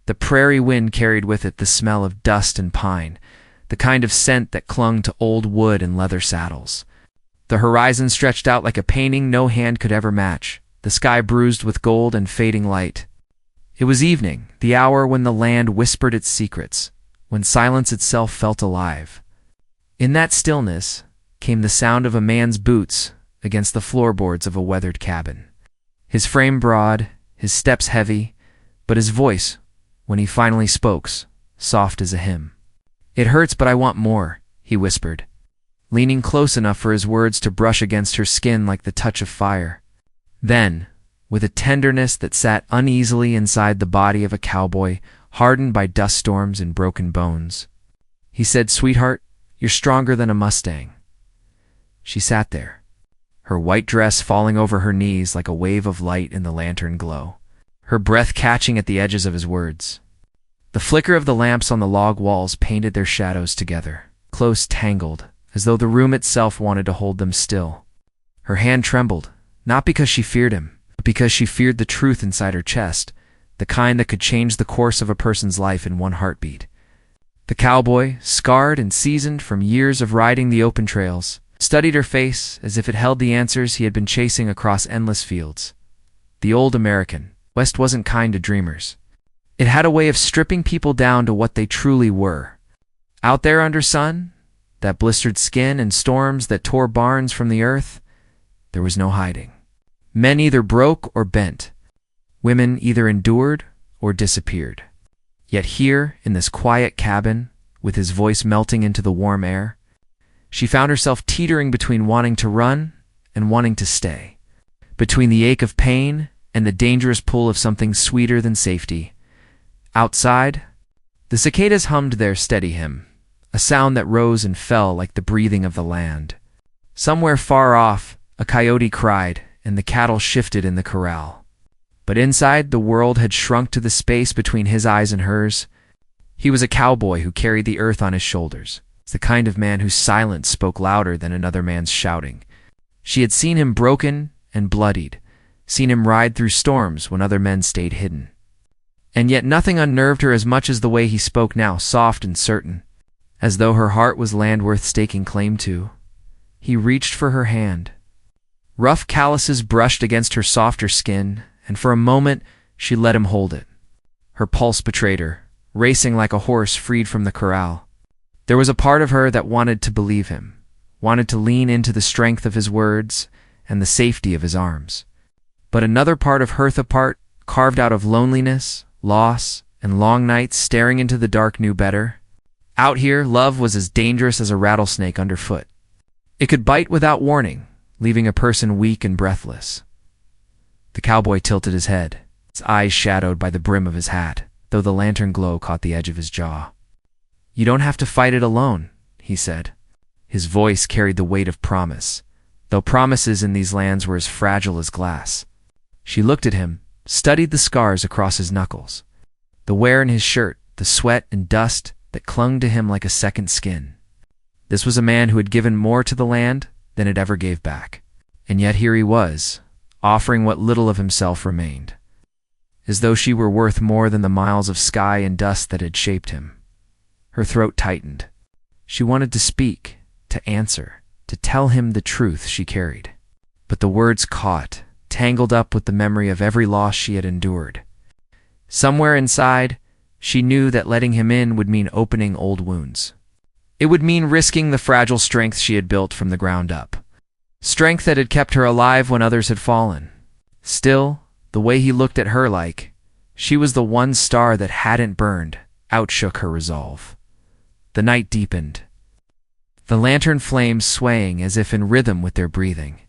The prairie wind carried with it the smell of dust and pine, the kind of scent that clung to old wood and leather saddles. The horizon stretched out like a painting no hand could ever match, the sky bruised with gold and fading light. It was evening, the hour when the land whispered its secrets, when silence itself felt alive. In that stillness came the sound of a man's boots against the floorboards of a weathered cabin. His frame broad, his steps heavy, but his voice, when he finally spoke, soft as a hymn. "It hurts, but I want more," he whispered, leaning close enough for his words to brush against her skin like the touch of fire. Then, with a tenderness that sat uneasily inside the body of a cowboy, hardened by dust storms and broken bones, he said, "Sweetheart, you're stronger than a mustang." She sat there, her white dress falling over her knees like a wave of light in the lantern glow, her breath catching at the edges of his words. The flicker of the lamps on the log walls painted their shadows together, close tangled, as though the room itself wanted to hold them still. Her hand trembled, not because she feared him, but because she feared the truth inside her chest, the kind that could change the course of a person's life in one heartbeat. The cowboy, scarred and seasoned from years of riding the open trails, studied her face as if it held the answers he had been chasing across endless fields. The old American West wasn't kind to dreamers. It had a way of stripping people down to what they truly were. Out there under sun, that blistered skin and storms that tore barns from the earth, there was no hiding. Men either broke or bent. Women either endured or disappeared. Yet here, in this quiet cabin, with his voice melting into the warm air, she found herself teetering between wanting to run and wanting to stay, between the ache of pain and the dangerous pull of something sweeter than safety. Outside, the cicadas hummed their steady hymn, a sound that rose and fell like the breathing of the land. Somewhere far off, a coyote cried, and the cattle shifted in the corral. But inside, the world had shrunk to the space between his eyes and hers. He was a cowboy who carried the earth on his shoulders, the kind of man whose silence spoke louder than another man's shouting. She had seen him broken and bloodied, seen him ride through storms when other men stayed hidden. And yet nothing unnerved her as much as the way he spoke now, soft and certain, as though her heart was land worth staking claim to. He reached for her hand. Rough calluses brushed against her softer skin, and for a moment she let him hold it. Her pulse betrayed her, racing like a horse freed from the corral. There was a part of her that wanted to believe him, wanted to lean into the strength of his words and the safety of his arms. But another part of her, the part carved out of loneliness, loss, and long nights staring into the dark, knew better. Out here, love was as dangerous as a rattlesnake underfoot. It could bite without warning, leaving a person weak and breathless. The cowboy tilted his head, his eyes shadowed by the brim of his hat, though the lantern glow caught the edge of his jaw. "You don't have to fight it alone," he said. His voice carried the weight of promise, though promises in these lands were as fragile as glass. She looked at him, studied the scars across his knuckles, the wear in his shirt, the sweat and dust that clung to him like a second skin. This was a man who had given more to the land than it ever gave back. And yet here he was, offering what little of himself remained, as though she were worth more than the miles of sky and dust that had shaped him. Her throat tightened. She wanted to speak, to answer, to tell him the truth she carried. But the words caught, tangled up with the memory of every loss she had endured. Somewhere inside, she knew that letting him in would mean opening old wounds. It would mean risking the fragile strength she had built from the ground up. Strength that had kept her alive when others had fallen. Still, the way he looked at her like she was the one star that hadn't burned outshook her resolve. The night deepened, the lantern flames swaying as if in rhythm with their breathing.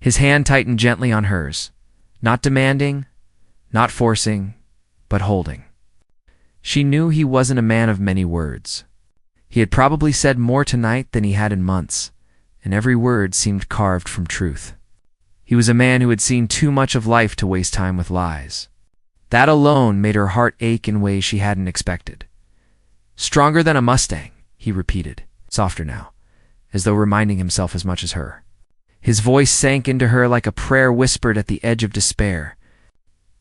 His hand tightened gently on hers, not demanding, not forcing, but holding. She knew he wasn't a man of many words. He had probably said more tonight than he had in months, and every word seemed carved from truth. He was a man who had seen too much of life to waste time with lies. That alone made her heart ache in ways she hadn't expected. "Stronger than a mustang," he repeated, softer now, as though reminding himself as much as her. His voice sank into her like a prayer whispered at the edge of despair.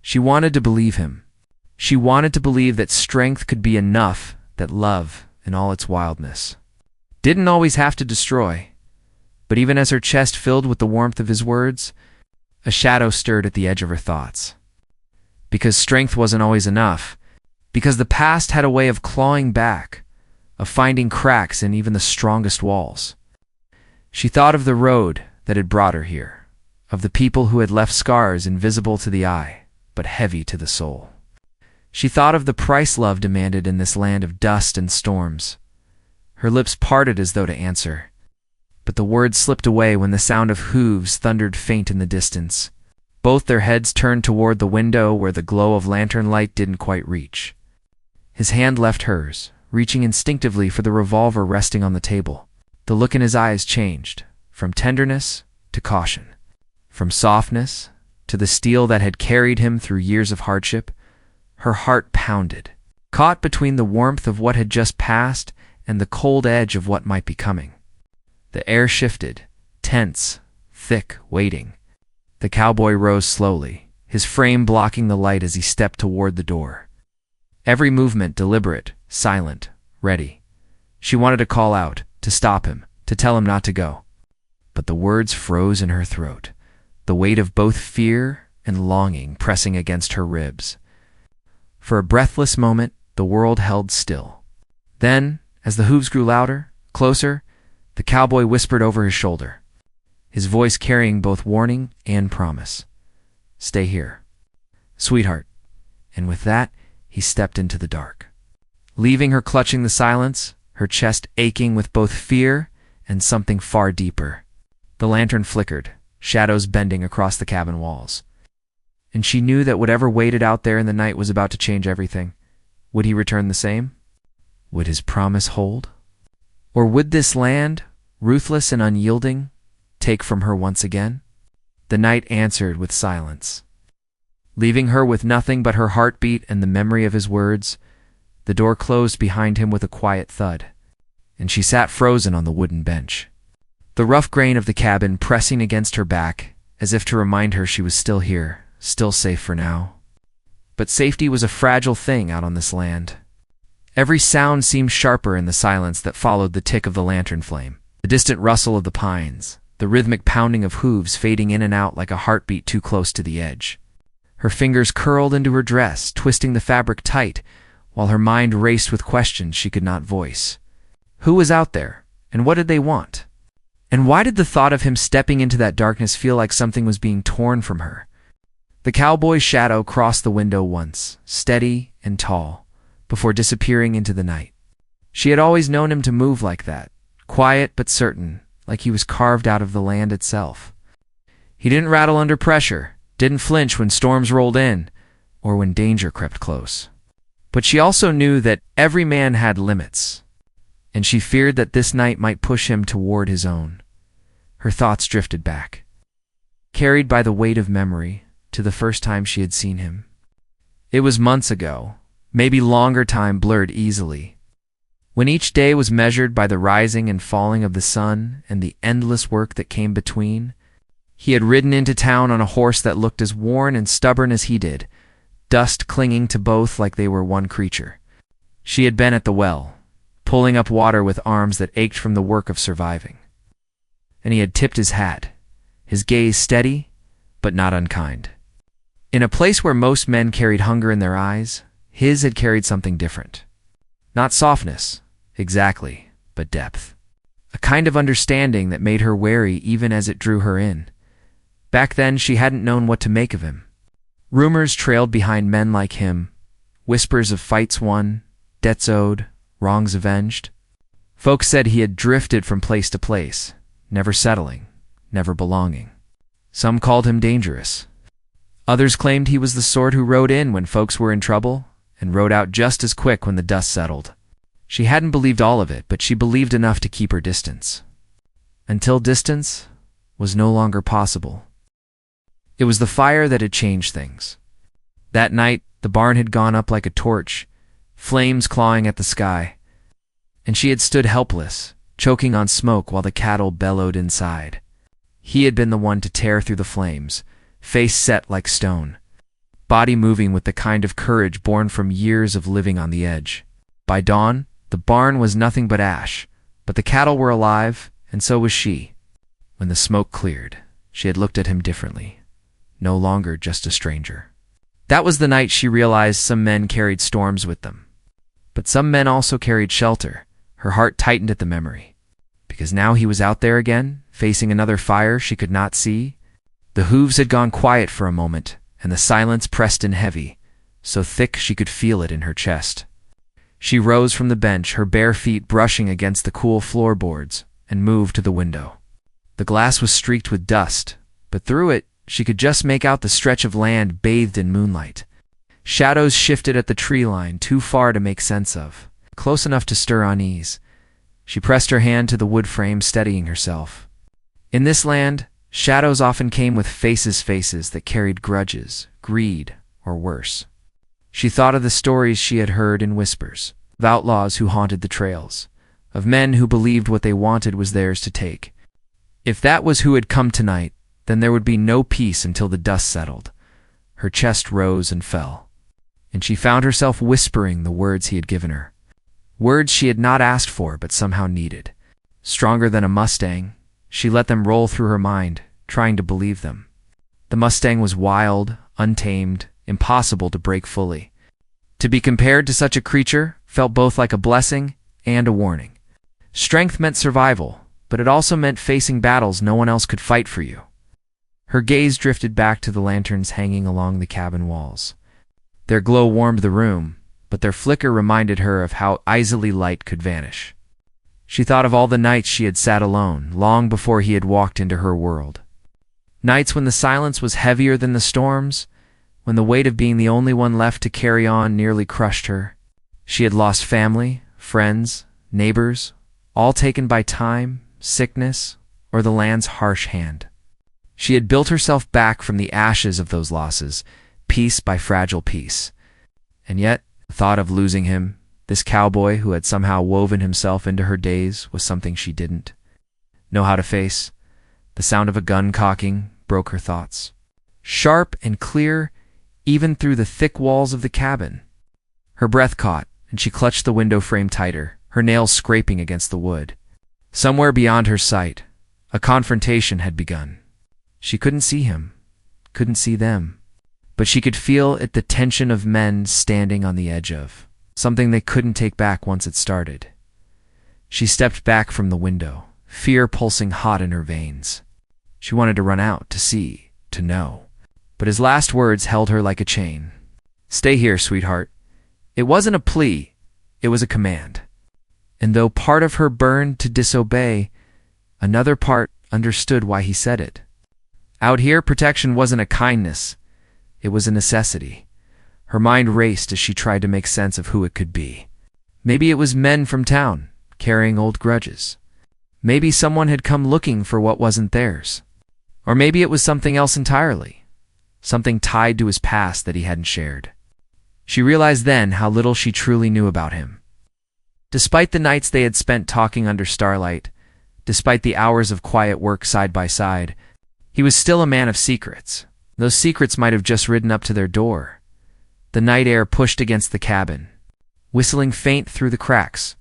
She wanted to believe him, She wanted to believe that strength could be enough, that love, in all its wildness, didn't always have to destroy. But even as her chest filled with the warmth of his words, a shadow stirred at the edge of her thoughts. Because strength wasn't always enough, because the past had a way of clawing back, of finding cracks in even the strongest walls. She thought of the road that had brought her here, of the people who had left scars invisible to the eye, but heavy to the soul. She thought of the price love demanded in this land of dust and storms. Her lips parted as though to answer, but the words slipped away when the sound of hooves thundered faint in the distance. Both their heads turned toward the window where the glow of lantern light didn't quite reach. His hand left hers, reaching instinctively for the revolver resting on the table. The look in his eyes changed, from tenderness to caution, from softness to the steel that had carried him through years of hardship. Her heart pounded, caught between the warmth of what had just passed and the cold edge of what might be coming. The air shifted, tense, thick, waiting. The cowboy rose slowly, his frame blocking the light as he stepped toward the door. Every movement deliberate, silent, ready. She wanted to call out, to stop him, to tell him not to go. But the words froze in her throat, the weight of both fear and longing pressing against her ribs. For a breathless moment, the world held still. Then, as the hooves grew louder, closer, the cowboy whispered over his shoulder, his voice carrying both warning and promise. "Stay here, sweetheart." And with that, he stepped into the dark, leaving her clutching the silence, her chest aching with both fear and something far deeper. The lantern flickered, shadows bending across the cabin walls. And she knew that whatever waited out there in the night was about to change everything. Would he return the same? Would his promise hold? Or would this land, ruthless and unyielding, take from her once again? The night answered with silence. Leaving her with nothing but her heartbeat and the memory of his words, the door closed behind him with a quiet thud, and she sat frozen on the wooden bench, the rough grain of the cabin pressing against her back, as if to remind her she was still here, still safe for now. But safety was a fragile thing out on this land. Every sound seemed sharper in the silence that followed the tick of the lantern flame, the distant rustle of the pines, the rhythmic pounding of hooves fading in and out like a heartbeat too close to the edge. Her fingers curled into her dress, twisting the fabric tight, while her mind raced with questions she could not voice. Who was out there, and what did they want? And why did the thought of him stepping into that darkness feel like something was being torn from her? The cowboy's shadow crossed the window once, steady and tall, before disappearing into the night. She had always known him to move like that, quiet but certain, like he was carved out of the land itself. He didn't rattle under pressure, didn't flinch when storms rolled in, or when danger crept close. But she also knew that every man had limits, and she feared that this night might push him toward his own. Her thoughts drifted back, carried by the weight of memory, to the first time she had seen him. It was months ago, maybe longer time blurred easily, when each day was measured by the rising and falling of the sun and the endless work that came between. He had ridden into town on a horse that looked as worn and stubborn as he did, dust clinging to both like they were one creature. She had been at the well, pulling up water with arms that ached from the work of surviving. And he had tipped his hat, his gaze steady, but not unkind. In a place where most men carried hunger in their eyes, his had carried something different. Not softness, exactly, but depth. A kind of understanding that made her wary even as it drew her in. Back then, she hadn't known what to make of him. Rumors trailed behind men like him, whispers of fights won, debts owed, wrongs avenged. Folks said he had drifted from place to place, never settling, never belonging. Some called him dangerous. Others claimed he was the sort who rode in when folks were in trouble and rode out just as quick when the dust settled. She hadn't believed all of it, but she believed enough to keep her distance. Until distance was no longer possible. It was the fire that had changed things. That night, the barn had gone up like a torch, flames clawing at the sky, and she had stood helpless, choking on smoke while the cattle bellowed inside. He had been the one to tear through the flames, face set like stone. body moving with the kind of courage born from years of living on the edge. By dawn, the barn was nothing but ash, but the cattle were alive, and so was she. When the smoke cleared, she had looked at him differently, no longer just a stranger. That was the night she realized some men carried storms with them. But some men also carried shelter. Her heart tightened at the memory. Because now he was out there again, facing another fire she could not see. The hooves had gone quiet for a moment, and the silence pressed in heavy, so thick she could feel it in her chest. She rose from the bench, her bare feet brushing against the cool floorboards, and moved to the window. The glass was streaked with dust, but through it she could just make out the stretch of land bathed in moonlight. Shadows shifted at the tree line, too far to make sense of, close enough to stir unease. She pressed her hand to the wood frame, steadying herself. In this land, shadows often came with faces that carried grudges, greed, or worse. She thought of the stories she had heard in whispers, of outlaws who haunted the trails, of men who believed what they wanted was theirs to take. If that was who had come tonight, then there would be no peace until the dust settled. Her chest rose and fell, and she found herself whispering the words he had given her. Words she had not asked for but somehow needed. Stronger than a mustang, she let them roll through her mind, trying to believe them. The mustang was wild, untamed, impossible to break fully. To be compared to such a creature felt both like a blessing and a warning. Strength meant survival, but it also meant facing battles no one else could fight for you. Her gaze drifted back to the lanterns hanging along the cabin walls. Their glow warmed the room, but their flicker reminded her of how easily light could vanish. She thought of all the nights she had sat alone, long before he had walked into her world. Nights when the silence was heavier than the storms, when the weight of being the only one left to carry on nearly crushed her. She had lost family, friends, neighbors, all taken by time, sickness, or the land's harsh hand. She had built herself back from the ashes of those losses, piece by fragile piece. And yet, the thought of losing him, this cowboy who had somehow woven himself into her days, was something she didn't know how to face. The sound of a gun cocking broke her thoughts. Sharp and clear, even through the thick walls of the cabin. Her breath caught, and she clutched the window frame tighter, her nails scraping against the wood. Somewhere beyond her sight, a confrontation had begun. She couldn't see him, couldn't see them, but she could feel it, the tension of men standing on the edge of something they couldn't take back once it started. She stepped back from the window, fear pulsing hot in her veins. She wanted to run out, to see, to know. But his last words held her like a chain. "Stay here, sweetheart." It wasn't a plea, it was a command. And though part of her burned to disobey, another part understood why he said it. Out here, protection wasn't a kindness, it was a necessity. Her mind raced as she tried to make sense of who it could be. Maybe it was men from town, carrying old grudges. Maybe someone had come looking for what wasn't theirs. Or maybe it was something else entirely, something tied to his past that he hadn't shared. She realized then how little she truly knew about him. Despite the nights they had spent talking under starlight, despite the hours of quiet work side by side, he was still a man of secrets. Those secrets might have just ridden up to their door. The night air pushed against the cabin, whistling faint through the cracks,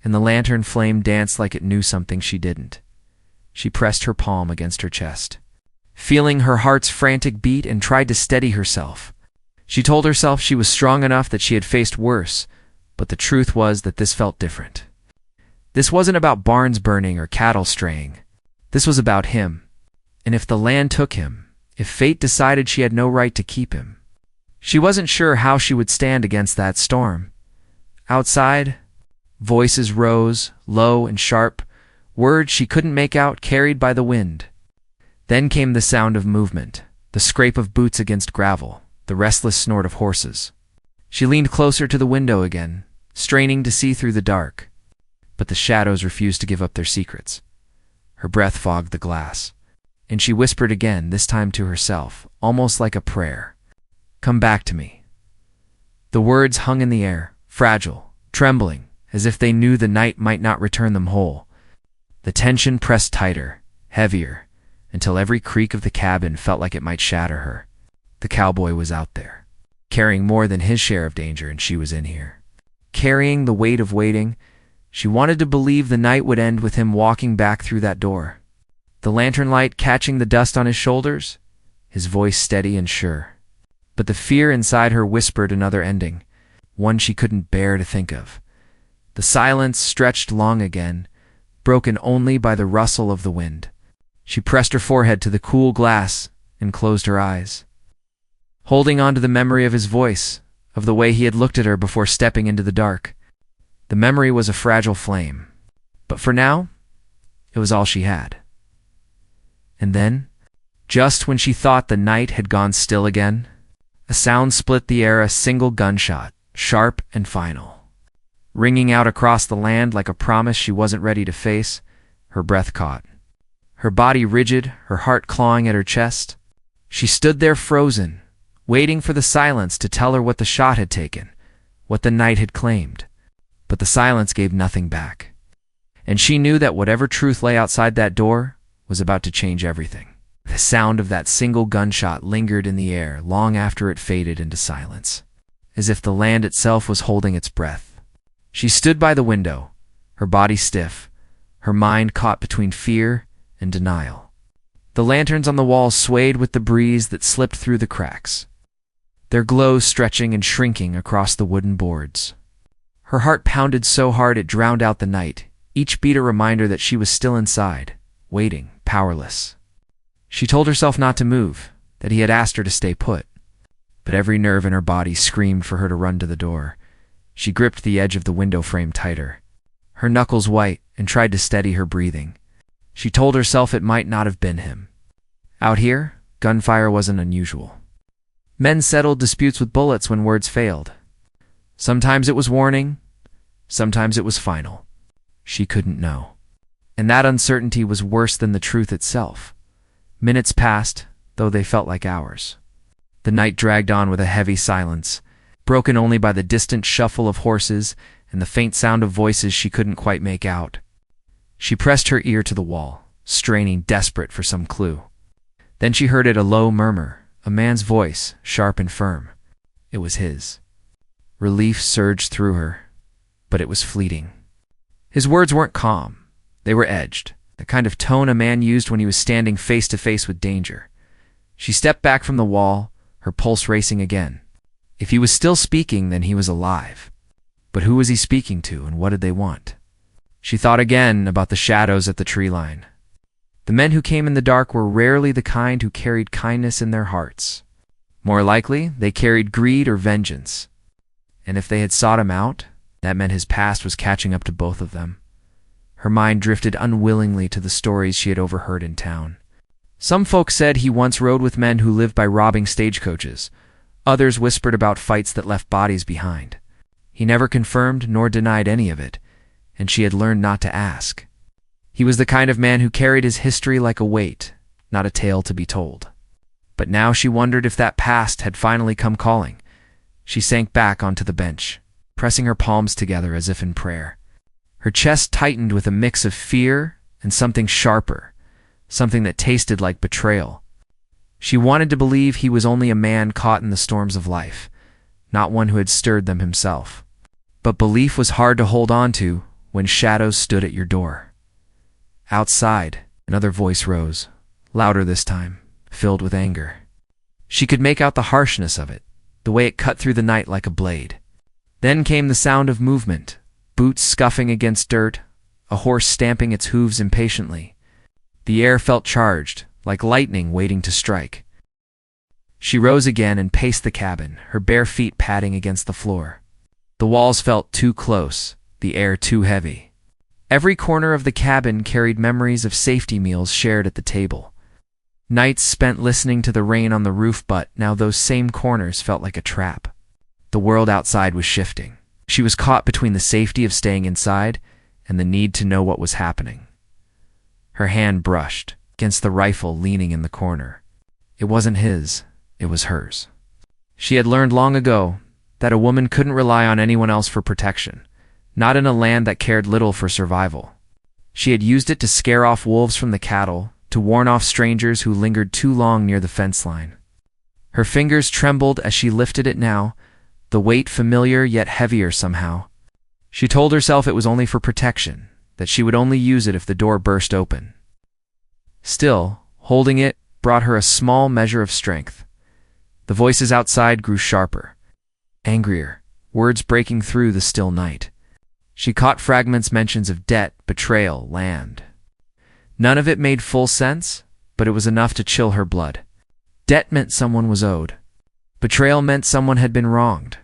and the lantern flame danced like it knew something she didn't. She pressed her palm against her chest, feeling her heart's frantic beat, and tried to steady herself. She told herself she was strong enough, that she had faced worse, but the truth was that this felt different. This wasn't about barns burning or cattle straying. This was about him. And if the land took him, if fate decided she had no right to keep him, she wasn't sure how she would stand against that storm. Outside, voices rose, low and sharp, words she couldn't make out, carried by the wind. Then came the sound of movement, the scrape of boots against gravel, the restless snort of horses. She leaned closer to the window again, straining to see through the dark. But the shadows refused to give up their secrets. Her breath fogged the glass, and she whispered again, this time to herself, almost like a prayer. "Come back to me." The words hung in the air, fragile, trembling, as if they knew the night might not return them whole. The tension pressed tighter, heavier, until every creak of the cabin felt like it might shatter her. The cowboy was out there, carrying more than his share of danger, and she was in here, carrying the weight of waiting. She wanted to believe the night would end with him walking back through that door, the lantern light catching the dust on his shoulders, his voice steady and sure. But the fear inside her whispered another ending, one she couldn't bear to think of. The silence stretched long again, broken only by the rustle of the wind. She pressed her forehead to the cool glass and closed her eyes, holding on to the memory of his voice, of the way he had looked at her before stepping into the dark. The memory was a fragile flame, but for now, it was all she had. And then, just when she thought the night had gone still again, a sound split the air, a single gunshot, sharp and final, ringing out across the land like a promise she wasn't ready to face. Her breath caught, her body rigid, her heart clawing at her chest. She stood there frozen, waiting for the silence to tell her what the shot had taken, what the night had claimed. But the silence gave nothing back, and she knew that whatever truth lay outside that door was about to change everything. The sound of that single gunshot lingered in the air long after it faded into silence, as if the land itself was holding its breath. She stood by the window, her body stiff, her mind caught between fear and denial. The lanterns on the wall swayed with the breeze that slipped through the cracks, their glow stretching and shrinking across the wooden boards. Her heart pounded so hard it drowned out the night, each beat a reminder that she was still inside, waiting, powerless. She told herself not to move, that he had asked her to stay put. But every nerve in her body screamed for her to run to the door. She gripped the edge of the window frame tighter, her knuckles white, and tried to steady her breathing. She told herself it might not have been him. Out here, gunfire wasn't unusual. Men settled disputes with bullets when words failed. Sometimes it was warning, sometimes it was final. She couldn't know. And that uncertainty was worse than the truth itself. Minutes passed, though they felt like hours. The night dragged on with a heavy silence, broken only by the distant shuffle of horses and the faint sound of voices she couldn't quite make out. She pressed her ear to the wall, straining, desperate for some clue. Then she heard it, a low murmur, a man's voice, sharp and firm. It was his. Relief surged through her, but it was fleeting. His words weren't calm. They were edged, the kind of tone a man used when he was standing face to face with danger. She stepped back from the wall, her pulse racing again. If he was still speaking, then he was alive. But who was he speaking to, and what did they want? She thought again about the shadows at the tree line. The men who came in the dark were rarely the kind who carried kindness in their hearts. More likely, they carried greed or vengeance. And if they had sought him out, that meant his past was catching up to both of them. Her mind drifted unwillingly to the stories she had overheard in town. Some folks said he once rode with men who lived by robbing stagecoaches. Others whispered about fights that left bodies behind. He never confirmed nor denied any of it, and she had learned not to ask. He was the kind of man who carried his history like a weight, not a tale to be told. But now she wondered if that past had finally come calling. She sank back onto the bench, pressing her palms together as if in prayer. Her chest tightened with a mix of fear and something sharper, something that tasted like betrayal. She wanted to believe he was only a man caught in the storms of life, not one who had stirred them himself. But belief was hard to hold on to when shadows stood at your door. Outside, another voice rose, louder this time, filled with anger. She could make out the harshness of it, the way it cut through the night like a blade. Then came the sound of movement, boots scuffing against dirt, a horse stamping its hooves impatiently. The air felt charged, like lightning waiting to strike. She rose again and paced the cabin, her bare feet padding against the floor. The walls felt too close, the air too heavy. Every corner of the cabin carried memories of safety meals shared at the table. Nights spent listening to the rain on the roof, but now those same corners felt like a trap. The world outside was shifting. She was caught between the safety of staying inside and the need to know what was happening. Her hand brushed against the rifle leaning in the corner. It wasn't his, it was hers. She had learned long ago that a woman couldn't rely on anyone else for protection, not in a land that cared little for survival. She had used it to scare off wolves from the cattle, to warn off strangers who lingered too long near the fence line. Her fingers trembled as she lifted it now, the weight familiar yet heavier somehow. She told herself it was only for protection, that she would only use it if the door burst open. Still, holding it brought her a small measure of strength. The voices outside grew sharper, angrier, words breaking through the still night. She caught fragments, mentions of debt, betrayal, land. None of it made full sense, but it was enough to chill her blood. Debt meant someone was owed. Betrayal meant someone had been wronged.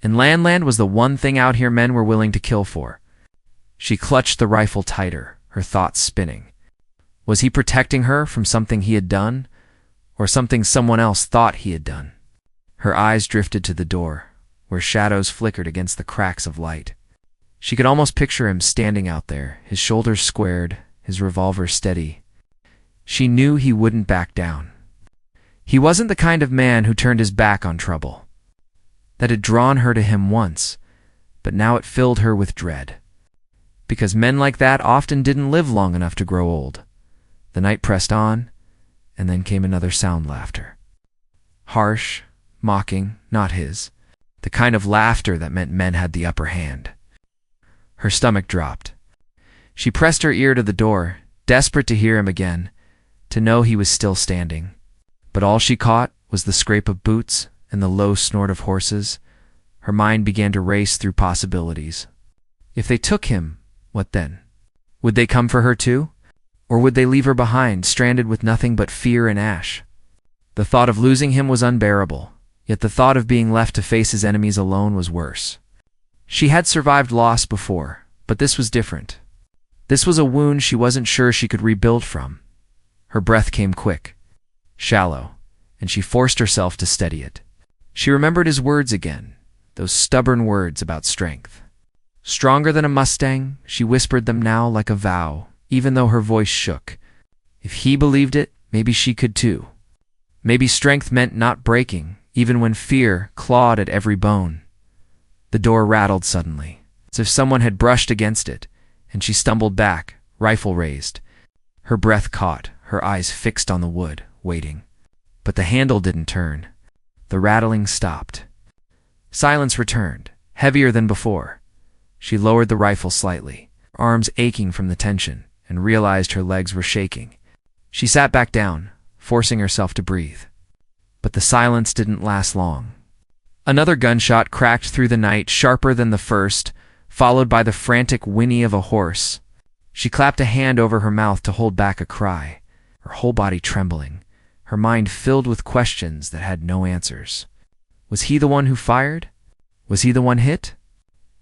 And land was the one thing out here men were willing to kill for. She clutched the rifle tighter, her thoughts spinning. Was he protecting her from something he had done, or something someone else thought he had done? Her eyes drifted to the door, where shadows flickered against the cracks of light. She could almost picture him standing out there, his shoulders squared, his revolver steady. She knew he wouldn't back down. He wasn't the kind of man who turned his back on trouble. That had drawn her to him once, but now it filled her with dread. Because men like that often didn't live long enough to grow old. The night pressed on, and then came another sound: laughter. Harsh, mocking, not his. The kind of laughter that meant men had the upper hand. Her stomach dropped. She pressed her ear to the door, desperate to hear him again, to know he was still standing. But all she caught was the scrape of boots and the low snort of horses. Her mind began to race through possibilities. If they took him, what then? Would they come for her too? Or would they leave her behind, stranded with nothing but fear and ash? The thought of losing him was unbearable, yet the thought of being left to face his enemies alone was worse. She had survived loss before, but this was different. This was a wound she wasn't sure she could rebuild from. Her breath came quick, shallow, and she forced herself to steady it. She remembered his words again, those stubborn words about strength. Stronger than a mustang, she whispered them now like a vow, even though her voice shook. If he believed it, maybe she could too. Maybe strength meant not breaking, even when fear clawed at every bone. The door rattled suddenly, as if someone had brushed against it, and she stumbled back, rifle raised. Her breath caught, her eyes fixed on the wood, waiting. But the handle didn't turn. The rattling stopped. Silence returned, heavier than before. She lowered the rifle slightly, arms aching from the tension, and realized her legs were shaking. She sat back down, forcing herself to breathe. But the silence didn't last long. Another gunshot cracked through the night, sharper than the first, followed by the frantic whinny of a horse. She clapped a hand over her mouth to hold back a cry, her whole body trembling, her mind filled with questions that had no answers. Was he the one who fired? Was he the one hit?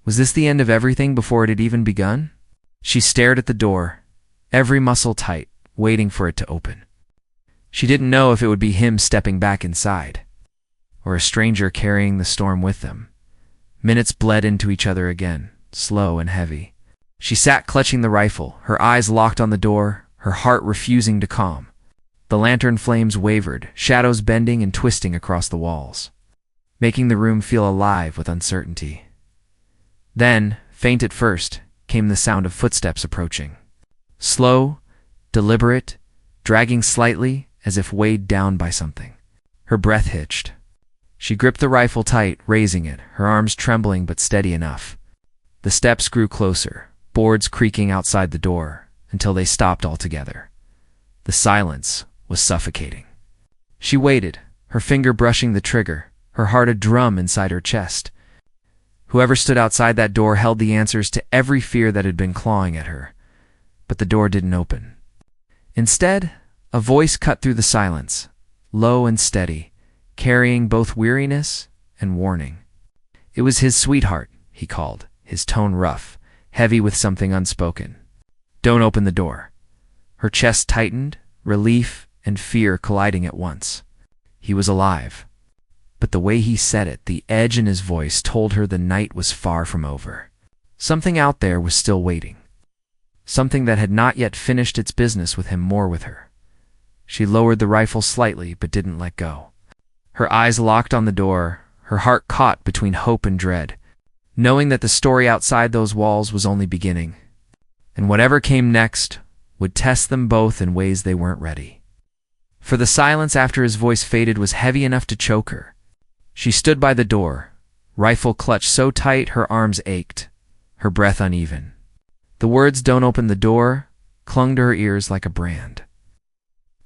Was this the end of everything before it had even begun? She stared at the door, every muscle tight, waiting for it to open. She didn't know if it would be him stepping back inside, or a stranger carrying the storm with them. Minutes bled into each other again, slow and heavy. She sat clutching the rifle, her eyes locked on the door, her heart refusing to calm. The lantern flames wavered, shadows bending and twisting across the walls, making the room feel alive with uncertainty. Then, faint at first, came the sound of footsteps approaching. Slow, deliberate, dragging slightly as if weighed down by something. Her breath hitched. She gripped the rifle tight, raising it, her arms trembling but steady enough. The steps grew closer, boards creaking outside the door, until they stopped altogether. The silence was suffocating. She waited, her finger brushing the trigger, her heart a drum inside her chest. Whoever stood outside that door held the answers to every fear that had been clawing at her. But the door didn't open. Instead, a voice cut through the silence, low and steady, carrying both weariness and warning. It was his sweetheart, he called, his tone rough, heavy with something unspoken. Don't open the door. Her chest tightened, relief and fear colliding at once. He was alive. But the way he said it, the edge in his voice, told her the night was far from over. Something out there was still waiting. Something that had not yet finished its business with him more with her. She lowered the rifle slightly but didn't let go. Her eyes locked on the door, her heart caught between hope and dread, knowing that the story outside those walls was only beginning, and whatever came next would test them both in ways they weren't ready. for the silence after his voice faded was heavy enough to choke her. She stood by the door, rifle clutched so tight her arms ached, her breath uneven. The words "don't open the door" clung to her ears like a brand,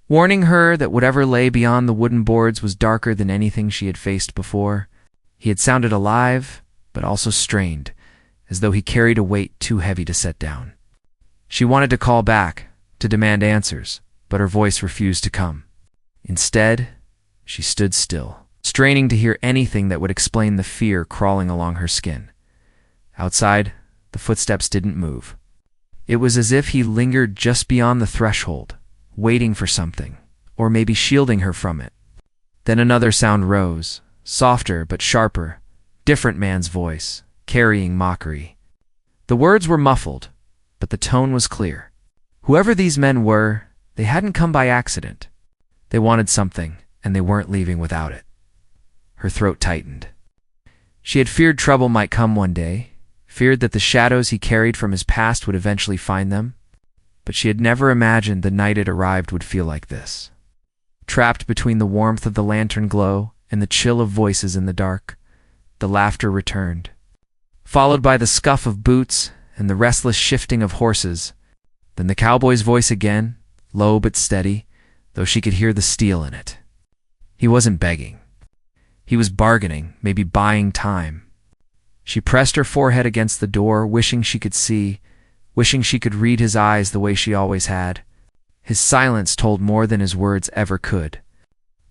warning her that whatever lay beyond the wooden boards was darker than anything she had faced before. He had sounded alive, but also strained, as though he carried a weight too heavy to set down. She wanted to call back, to demand answers, but her voice refused to come. Instead, she stood still, straining to hear anything that would explain the fear crawling along her skin. Outside, the footsteps didn't move. It was as if he lingered just beyond the threshold, waiting for something, or maybe shielding her from it. Then another sound rose, softer but sharper, different man's voice, carrying mockery. The words were muffled, but the tone was clear. Whoever these men were, they hadn't come by accident. They wanted something, and they weren't leaving without it. Her throat tightened. She had feared trouble might come one day, feared that the shadows he carried from his past would eventually find them, but she had never imagined the night it arrived would feel like this. Trapped between the warmth of the lantern glow and the chill of voices in the dark, the laughter returned, followed by the scuff of boots and the restless shifting of horses. Then the cowboy's voice again, low but steady, though she could hear the steel in it. He wasn't begging. He was bargaining, maybe buying time. She pressed her forehead against the door, wishing she could see, wishing she could read his eyes the way she always had. His silence told more than his words ever could.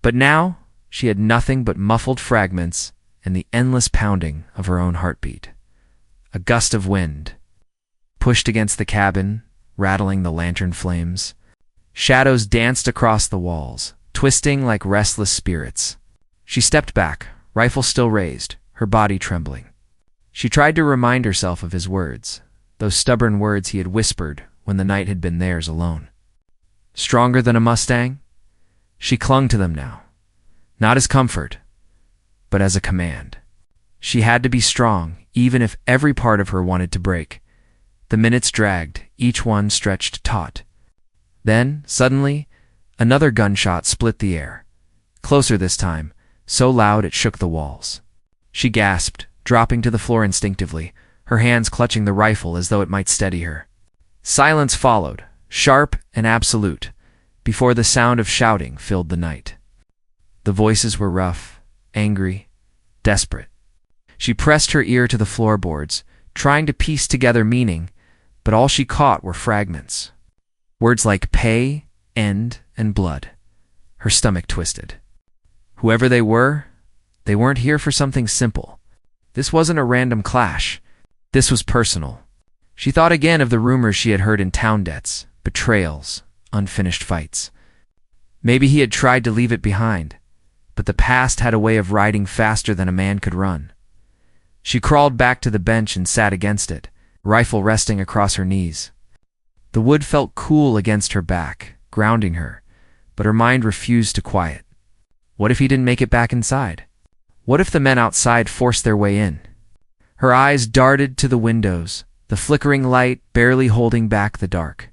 But now, she had nothing but muffled fragments and the endless pounding of her own heartbeat. A gust of wind pushed against the cabin, rattling the lantern flames. Shadows danced across the walls, twisting like restless spirits. She stepped back, rifle still raised, her body trembling. She tried to remind herself of his words, those stubborn words he had whispered when the night had been theirs alone. Stronger than a mustang? She clung to them now, not as comfort, but as a command. She had to be strong, even if every part of her wanted to break. The minutes dragged, each one stretched taut. Then, suddenly, another gunshot split the air. Closer this time, so loud it shook the walls. She gasped, dropping to the floor instinctively, her hands clutching the rifle as though it might steady her. Silence followed, sharp and absolute, before the sound of shouting filled the night. The voices were rough, angry, desperate. She pressed her ear to the floorboards, trying to piece together meaning, but all she caught were fragments. Words like pay, end, and blood. Her stomach twisted. Whoever they weren't here for something simple. This wasn't a random clash. This was personal. She thought again of the rumors she had heard in town debts, betrayals, unfinished fights. Maybe he had tried to leave it behind, but the past had a way of riding faster than a man could run. She crawled back to the bench and sat against it, rifle resting across her knees. The wood felt cool against her back, grounding her, but her mind refused to quiet. What if he didn't make it back inside? What if the men outside forced their way in? Her eyes darted to the windows, the flickering light barely holding back the dark.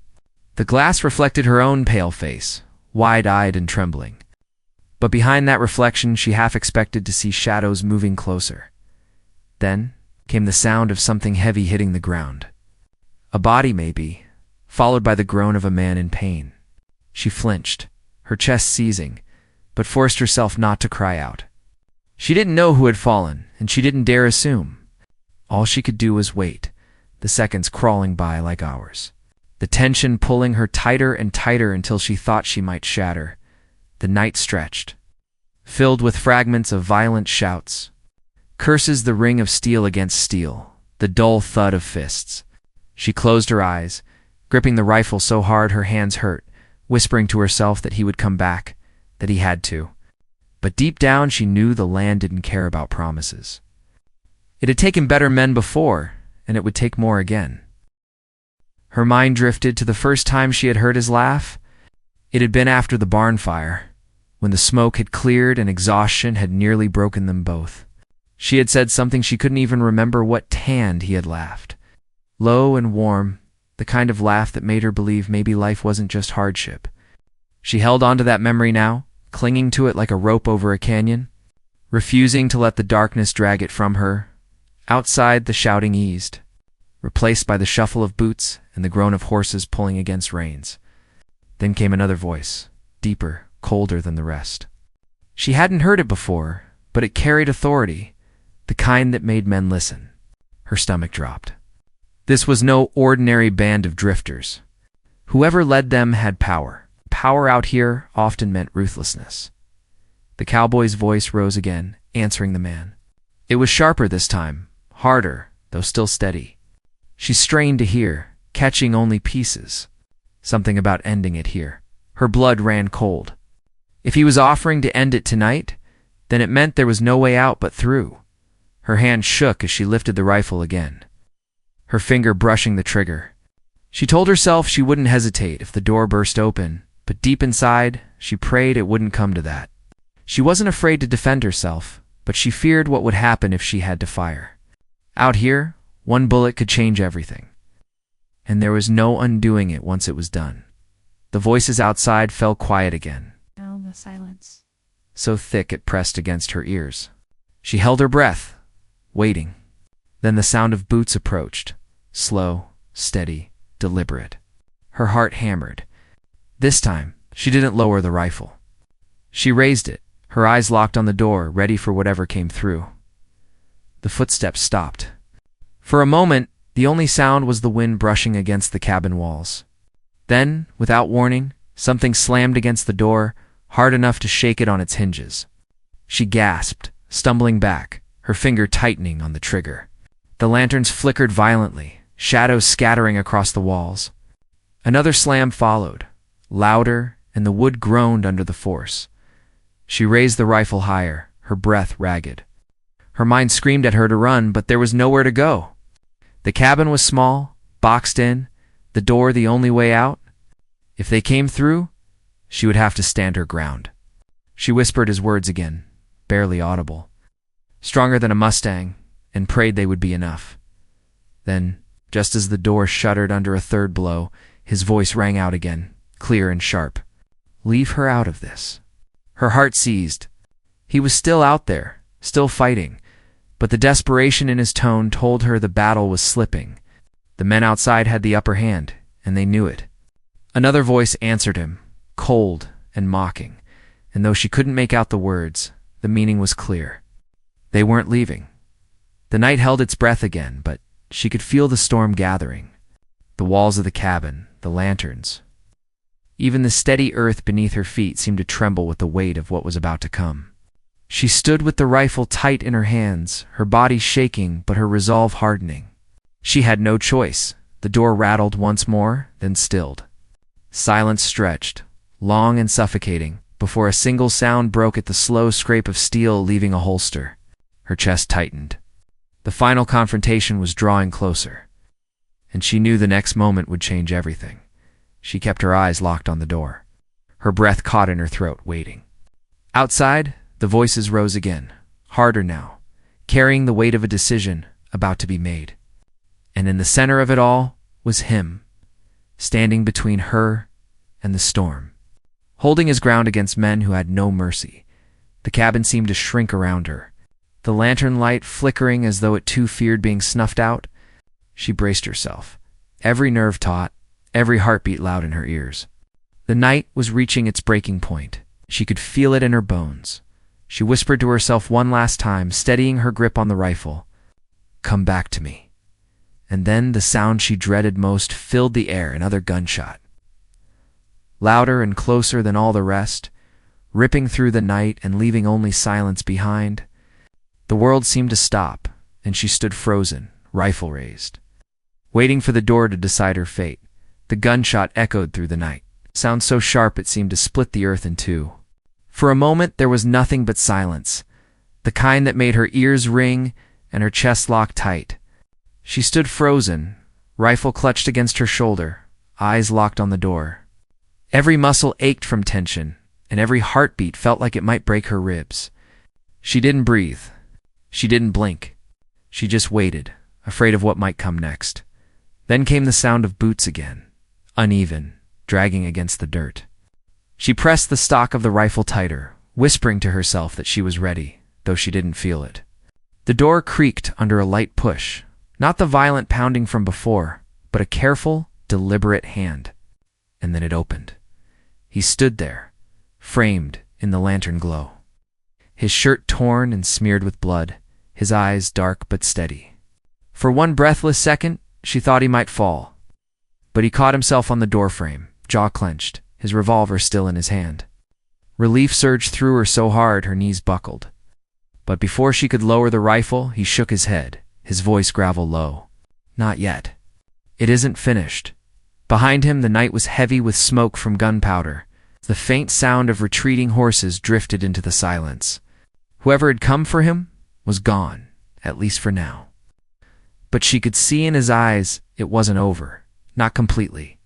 The glass reflected her own pale face, wide-eyed and trembling. But behind that reflection she half expected to see shadows moving closer. Then came the sound of something heavy hitting the ground. A body, maybe, followed by the groan of a man in pain. She flinched, her chest seizing, but forced herself not to cry out. She didn't know who had fallen, and she didn't dare assume. All she could do was wait, the seconds crawling by like hours. The tension pulling her tighter and tighter until she thought she might shatter. The night stretched, filled with fragments of violent shouts. Curses, the ring of steel against steel, the dull thud of fists. She closed her eyes, gripping the rifle so hard her hands hurt, whispering to herself that he would come back, that he had to. But deep down she knew the land didn't care about promises. It had taken better men before, and it would take more again. Her mind drifted to the first time she had heard his laugh. It had been after the barn fire, when the smoke had cleared and exhaustion had nearly broken them both. She had said something she couldn't even remember what tanned he had laughed. Low and warm, the kind of laugh that made her believe maybe life wasn't just hardship. She held onto that memory now, clinging to it like a rope over a canyon, refusing to let the darkness drag it from her. Outside, the shouting eased, replaced by the shuffle of boots and the groan of horses pulling against reins. Then came another voice, deeper, colder than the rest. She hadn't heard it before, but it carried authority, the kind that made men listen. Her stomach dropped. This was no ordinary band of drifters. Whoever led them had power. Power out here often meant ruthlessness. The cowboy's voice rose again, answering the man. It was sharper this time, harder, though still steady. She strained to hear, catching only pieces. Something about ending it here. Her blood ran cold. If he was offering to end it tonight, then it meant there was no way out but through. Her hand shook as she lifted the rifle again, her finger brushing the trigger. She told herself she wouldn't hesitate if the door burst open, but deep inside, she prayed it wouldn't come to that. She wasn't afraid to defend herself, but she feared what would happen if she had to fire. Out here, one bullet could change everything. And there was no undoing it once it was done. The voices outside fell quiet again. Now the silence. So thick it pressed against her ears. She held her breath, waiting. Then the sound of boots approached, slow, steady, deliberate. Her heart hammered. This time, she didn't lower the rifle. She raised it, her eyes locked on the door, ready for whatever came through. The footsteps stopped. For a moment, the only sound was the wind brushing against the cabin walls. Then, without warning, something slammed against the door, hard enough to shake it on its hinges. She gasped, stumbling back, her finger tightening on the trigger. The lanterns flickered violently, shadows scattering across the walls. Another slam followed, louder, and the wood groaned under the force. She raised the rifle higher, her breath ragged. Her mind screamed at her to run, but there was nowhere to go. The cabin was small, boxed in, the door the only way out. If they came through, she would have to stand her ground. She whispered his words again, barely audible, stronger than a mustang, and prayed they would be enough. Then, just as the door shuddered under a third blow, his voice rang out again, clear and sharp. Leave her out of this. Her heart seized. He was still out there, still fighting, but the desperation in his tone told her the battle was slipping. The men outside had the upper hand, and they knew it. Another voice answered him, cold and mocking, and though she couldn't make out the words, the meaning was clear. They weren't leaving. The night held its breath again, but she could feel the storm gathering. The walls of the cabin, the lanterns. Even the steady earth beneath her feet seemed to tremble with the weight of what was about to come. She stood with the rifle tight in her hands, her body shaking but her resolve hardening. She had no choice. The door rattled once more, then stilled. Silence stretched, long and suffocating, before a single sound broke at the slow scrape of steel leaving a holster. Her chest tightened. The final confrontation was drawing closer, and she knew the next moment would change everything. She kept her eyes locked on the door, her breath caught in her throat, waiting. Outside, the voices rose again, harder now, carrying the weight of a decision about to be made. And in the center of it all was him, standing between her and the storm, holding his ground against men who had no mercy. The cabin seemed to shrink around her, the lantern light flickering as though it too feared being snuffed out. She braced herself, every nerve taut, every heartbeat loud in her ears. The night was reaching its breaking point. She could feel it in her bones. She whispered to herself one last time, steadying her grip on the rifle. Come back to me. And then the sound she dreaded most filled the air, another gunshot. Louder and closer than all the rest, ripping through the night and leaving only silence behind. The world seemed to stop, and she stood frozen, rifle raised, waiting for the door to decide her fate. The gunshot echoed through the night, sound so sharp it seemed to split the earth in two. For a moment there was nothing but silence, the kind that made her ears ring and her chest lock tight. She stood frozen, rifle clutched against her shoulder, eyes locked on the door. Every muscle ached from tension, and every heartbeat felt like it might break her ribs. She didn't breathe. She didn't blink. She just waited, afraid of what might come next. Then came the sound of boots again, uneven, dragging against the dirt. She pressed the stock of the rifle tighter, whispering to herself that she was ready, though she didn't feel it. The door creaked under a light push, not the violent pounding from before, but a careful, deliberate hand. And then it opened. He stood there, framed in the lantern glow. His shirt torn and smeared with blood, his eyes dark but steady. For one breathless second, she thought he might fall. But he caught himself on the doorframe, jaw clenched, his revolver still in his hand. Relief surged through her so hard her knees buckled. But before she could lower the rifle, he shook his head, his voice gravel low. Not yet. It isn't finished. Behind him, the night was heavy with smoke from gunpowder. The faint sound of retreating horses drifted into the silence. Whoever had come for him was gone, at least for now. But she could see in his eyes it wasn't over, not completely.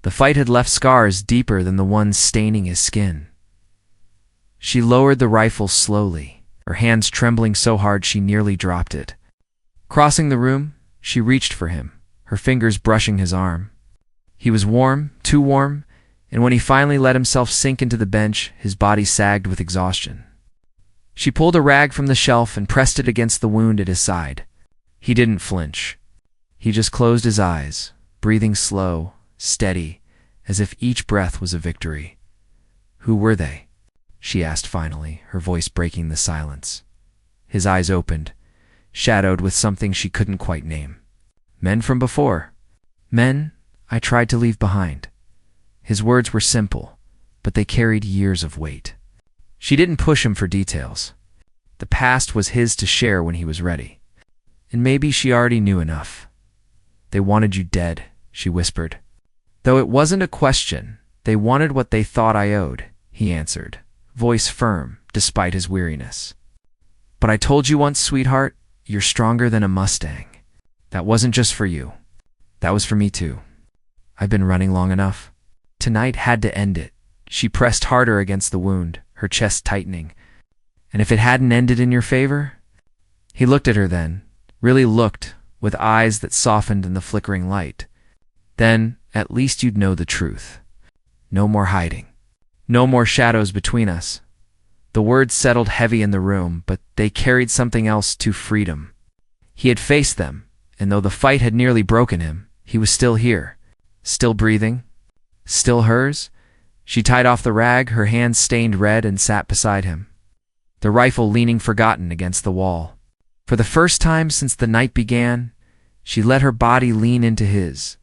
The fight had left scars deeper than the ones staining his skin. She lowered the rifle slowly, her hands trembling so hard she nearly dropped it. Crossing the room, she reached for him, her fingers brushing his arm. He was warm, too warm, and when he finally let himself sink into the bench, his body sagged with exhaustion. She pulled a rag from the shelf and pressed it against the wound at his side. He didn't flinch. He just closed his eyes, breathing slow, steady, as if each breath was a victory. Who were they? She asked finally, her voice breaking the silence. His eyes opened, shadowed with something she couldn't quite name. Men from before. Men I tried to leave behind. His words were simple, but they carried years of weight. She didn't push him for details. The past was his to share when he was ready. And maybe she already knew enough. They wanted you dead, she whispered. Though it wasn't a question, they wanted what they thought I owed, he answered, voice firm despite his weariness. But I told you once, sweetheart, you're stronger than a mustang. That wasn't just for you. That was for me too. I've been running long enough. Tonight had to end it. She pressed harder against the wound, her chest tightening. And if it hadn't ended in your favor? He looked at her then, really looked, with eyes that softened in the flickering light. Then, at least you'd know the truth. No more hiding. No more shadows between us. The words settled heavy in the room, but they carried something else to freedom. He had faced them, and though the fight had nearly broken him, he was still here, still breathing, still hers. She tied off the rag, her hands stained red, and sat beside him, the rifle leaning forgotten against the wall. For the first time since the night began, she let her body lean into his,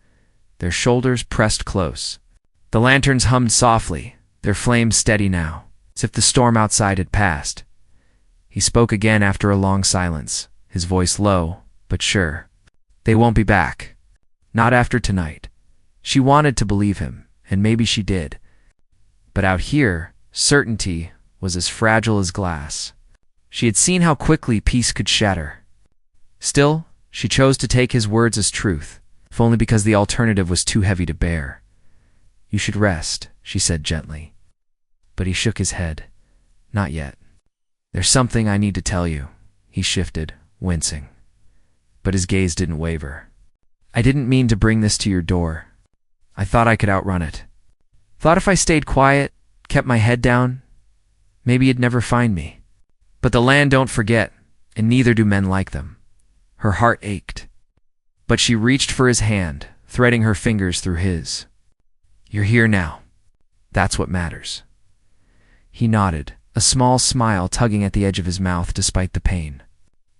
their shoulders pressed close. The lanterns hummed softly, their flames steady now, as if the storm outside had passed. He spoke again after a long silence, his voice low, but sure. They won't be back. Not after tonight. She wanted to believe him, and maybe she did. But out here, certainty was as fragile as glass. She had seen how quickly peace could shatter. Still, she chose to take his words as truth, if only because the alternative was too heavy to bear. You should rest, she said gently. But he shook his head. Not yet. There's something I need to tell you. He shifted, wincing. But his gaze didn't waver. I didn't mean to bring this to your door. I thought I could outrun it. Thought if I stayed quiet, kept my head down, maybe you'd never find me. But the land don't forget, and neither do men like them. Her heart ached. But she reached for his hand, threading her fingers through his. You're here now. That's what matters. He nodded, a small smile tugging at the edge of his mouth despite the pain.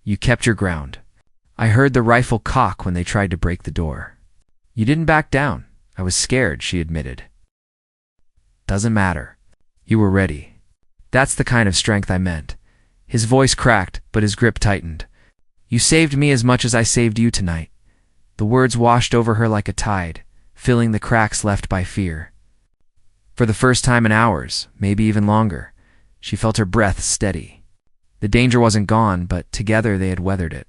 You kept your ground. I heard the rifle cock when they tried to break the door. You didn't back down. I was scared, she admitted. Doesn't matter. You were ready. That's the kind of strength I meant. His voice cracked, but his grip tightened. You saved me as much as I saved you tonight. The words washed over her like a tide, filling the cracks left by fear. For the first time in hours, maybe even longer, she felt her breath steady. The danger wasn't gone, but together they had weathered it.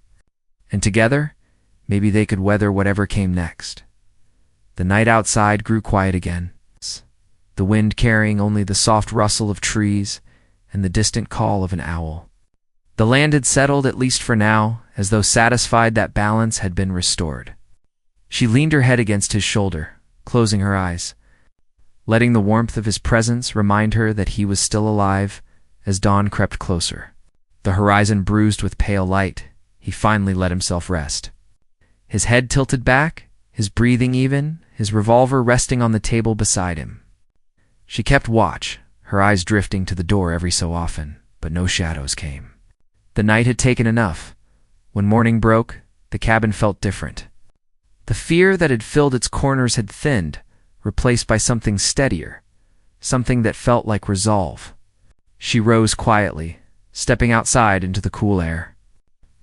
And together, maybe they could weather whatever came next. The night outside grew quiet again, the wind carrying only the soft rustle of trees and the distant call of an owl. The land had settled, at least for now, as though satisfied that balance had been restored. She leaned her head against his shoulder, closing her eyes. letting the warmth of his presence remind her that he was still alive as dawn crept closer. The horizon bruised with pale light, he finally let himself rest. His head tilted back, his breathing even, his revolver resting on the table beside him. She kept watch, her eyes drifting to the door every so often, but no shadows came. The night had taken enough. When morning broke, the cabin felt different. The fear that had filled its corners had thinned, replaced by something steadier, something that felt like resolve. She rose quietly, stepping outside into the cool air.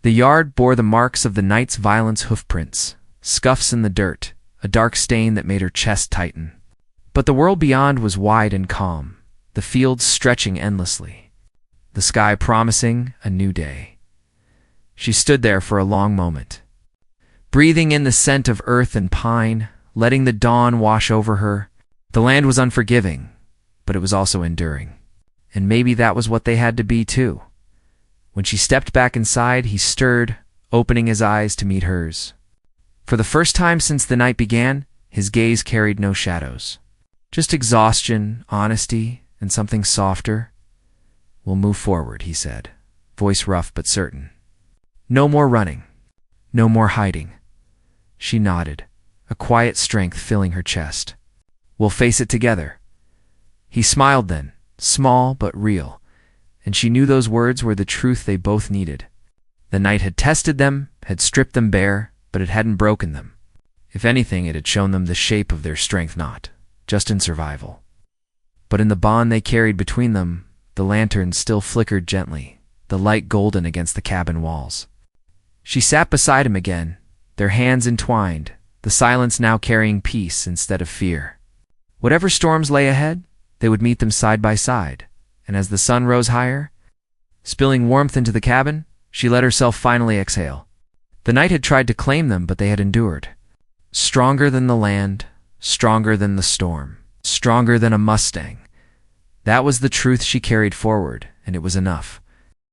The yard bore the marks of the night's violence hoofprints, scuffs in the dirt, a dark stain that made her chest tighten. But the world beyond was wide and calm, the fields stretching endlessly, the sky promising a new day. She stood there for a long moment, breathing in the scent of earth and pine, letting the dawn wash over her. The land was unforgiving, but it was also enduring. And maybe that was what they had to be too. When she stepped back inside, he stirred, opening his eyes to meet hers. For the first time since the night began, his gaze carried no shadows. Just exhaustion, honesty, and something softer. "We'll move forward," he said, voice rough but certain. "No more running. No more hiding." She nodded, a quiet strength filling her chest. "We'll face it together." He smiled then, small but real, and she knew those words were the truth they both needed. The night had tested them, had stripped them bare, but it hadn't broken them. If anything, it had shown them the shape of their strength, not just in survival, but in the bond they carried between them. The lantern still flickered gently, the light golden against the cabin walls. She sat beside him again, their hands entwined, the silence now carrying peace instead of fear. Whatever storms lay ahead, they would meet them side by side, and as the sun rose higher, spilling warmth into the cabin, she let herself finally exhale. The night had tried to claim them, but they had endured. Stronger than the land, stronger than the storm, stronger than a mustang. That was the truth she carried forward, and it was enough.